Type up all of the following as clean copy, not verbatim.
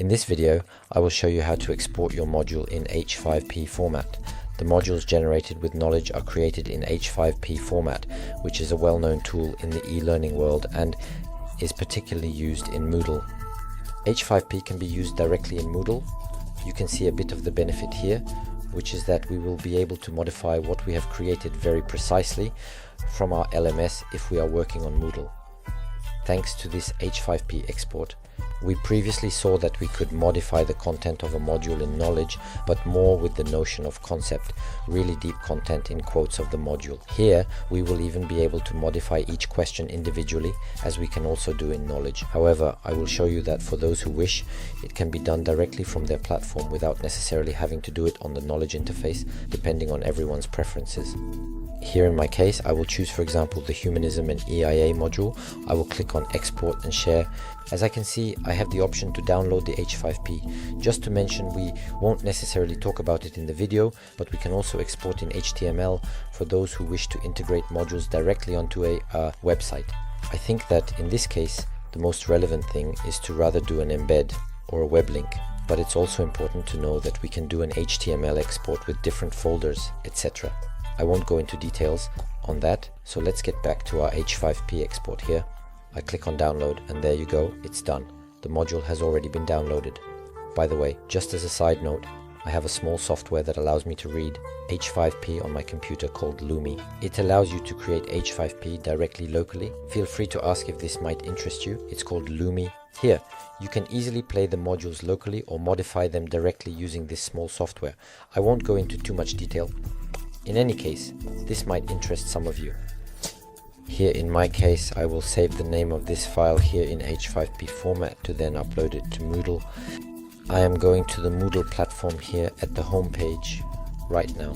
In this video, I will show you how to export your module in H5P format. The modules generated with Nolej are created in H5P format, which is a well-known tool in the e-learning world and is particularly used in Moodle. H5P can be used directly in Moodle. You can see a bit of the benefit here, which is that we will be able to modify what we have created very precisely from our LMS if we are working on Moodle. Thanks to this H5P export, we previously saw that we could modify the content of a module in Nolej, but more with the notion of concept, really deep content in quotes of the module. Here, we will even be able to modify each question individually, as we can also do in Nolej. However, I will show you that for those who wish, it can be done directly from their platform without necessarily having to do it on the Nolej interface, depending on everyone's preferences. Here in my case, I will choose, for example, the Humanism and EIA module. I will click on Export and Share. As I can see, I have the option to download the H5P. Just to mention, we won't necessarily talk about it in the video, but we can also export in HTML for those who wish to integrate modules directly onto a website. I think that in this case, the most relevant thing is to rather do an embed or a web link. But it's also important to know that we can do an HTML export with different folders, etc. I won't go into details on that, so let's get back to our H5P export here. I click on download and there you go, it's done. The module has already been downloaded. By the way, just as a side note, I have a small software that allows me to read H5P on my computer called Lumi. It allows you to create H5P directly locally. Feel free to ask if this might interest you. It's called Lumi. Here, you can easily play the modules locally or modify them directly using this small software. I won't go into too much detail. In any case, this might interest some of you. Here in my case, I will save the name of this file here in H5P format to then upload it to Moodle. I am going to the Moodle platform here at the home page right now.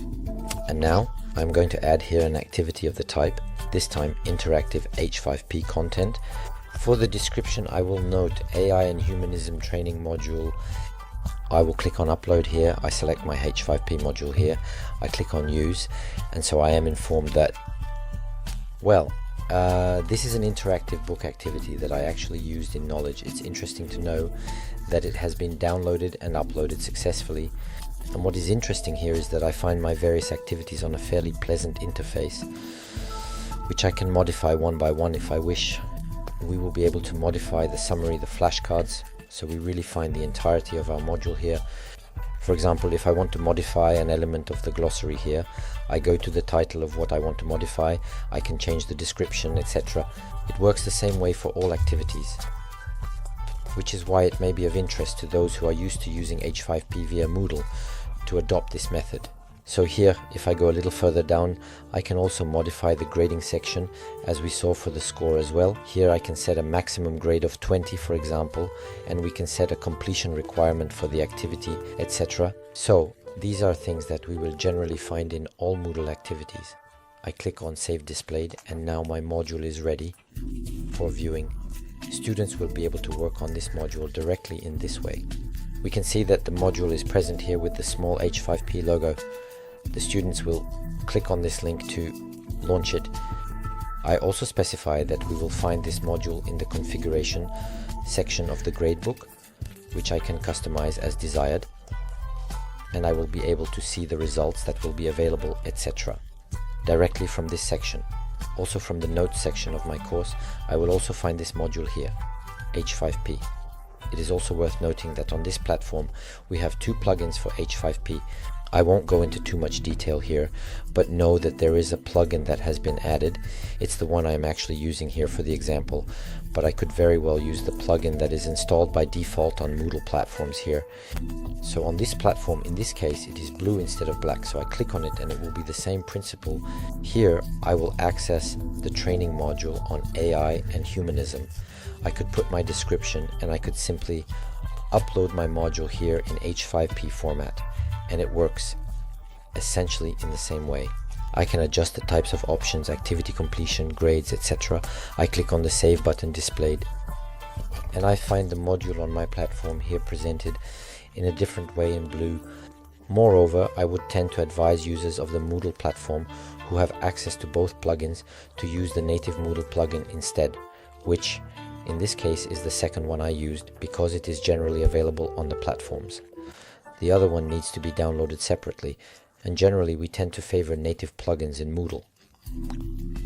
And now I'm going to add here an activity of the type, this time interactive H5P content. For the description, I will note AI and Humanism training module. I will click on upload here, I select my H5P module here, I click on use, and so I am informed that, well, this is an interactive book activity that I actually used in Nolej. It's interesting to know that it has been downloaded and uploaded successfully. And what is interesting here is that I find my various activities on a fairly pleasant interface, which I can modify one by one if I wish. We will be able to modify the summary, the flashcards, so we really find the entirety of our module here. For example, if I want to modify an element of the glossary here, I go to the title of what I want to modify, I can change the description, etc. It works the same way for all activities, which is why it may be of interest to those who are used to using H5P via Moodle to adopt this method. So here, if I go a little further down, I can also modify the grading section, as we saw for the score as well. Here I can set a maximum grade of 20, for example, and we can set a completion requirement for the activity, etc. So these are things that we will generally find in all Moodle activities. I click on Save Displayed, and now my module is ready for viewing. Students will be able to work on this module directly in this way. We can see that the module is present here with the small H5P logo. The students will click on this link to launch it. I also specify that we will find this module in the configuration section of the gradebook, which I can customize as desired, and I will be able to see the results that will be available, etc. directly from this section. Also from the notes section of my course, I will also find this module here, H5P. It is also worth noting that on this platform we have two plugins for H5P. I won't go into too much detail here, but know that there is a plugin that has been added. It's the one I'm actually using here for the example, but I could very well use the plugin that is installed by default on Moodle platforms here. So on this platform, in this case, it is blue instead of black, so I click on it and it will be the same principle. Here I will access the training module on AI and Humanism. I could put my description and I could simply upload my module here in H5P format. And it works essentially in the same way. I can adjust the types of options, activity completion, grades, etc. I click on the save button displayed, and I find the module on my platform here presented in a different way in blue. Moreover, I would tend to advise users of the Moodle platform who have access to both plugins to use the native Moodle plugin instead, which in this case is the second one I used because it is generally available on the platforms. The other one needs to be downloaded separately, and generally we tend to favor native plugins in Moodle.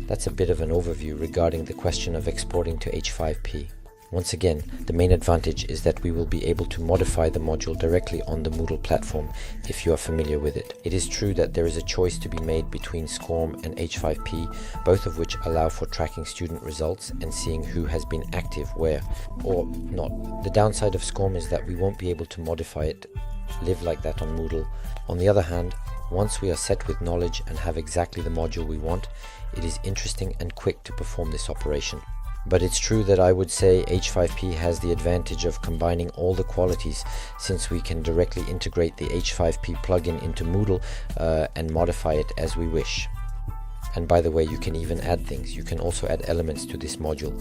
That's a bit of an overview regarding the question of exporting to H5P. Once again, the main advantage is that we will be able to modify the module directly on the Moodle platform if you are familiar with it. It is true that there is a choice to be made between SCORM and H5P, both of which allow for tracking student results and seeing who has been active where, or not. The downside of SCORM is that we won't be able to modify it live like that on Moodle. On the other hand, once we are set with Nolej and have exactly the module we want, it is interesting and quick to perform this operation. But it's true that I would say H5P has the advantage of combining all the qualities, since we can directly integrate the H5P plugin into Moodle and modify it as we wish. And by the way, you can even add things. You can also add elements to this module.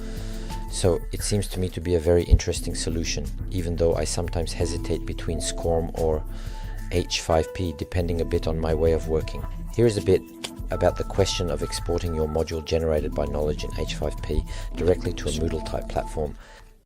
So it seems to me to be a very interesting solution, even though I sometimes hesitate between SCORM or H5P depending a bit on my way of working. Here is a bit about the question of exporting your module generated by Nolej in H5P directly to a Moodle type platform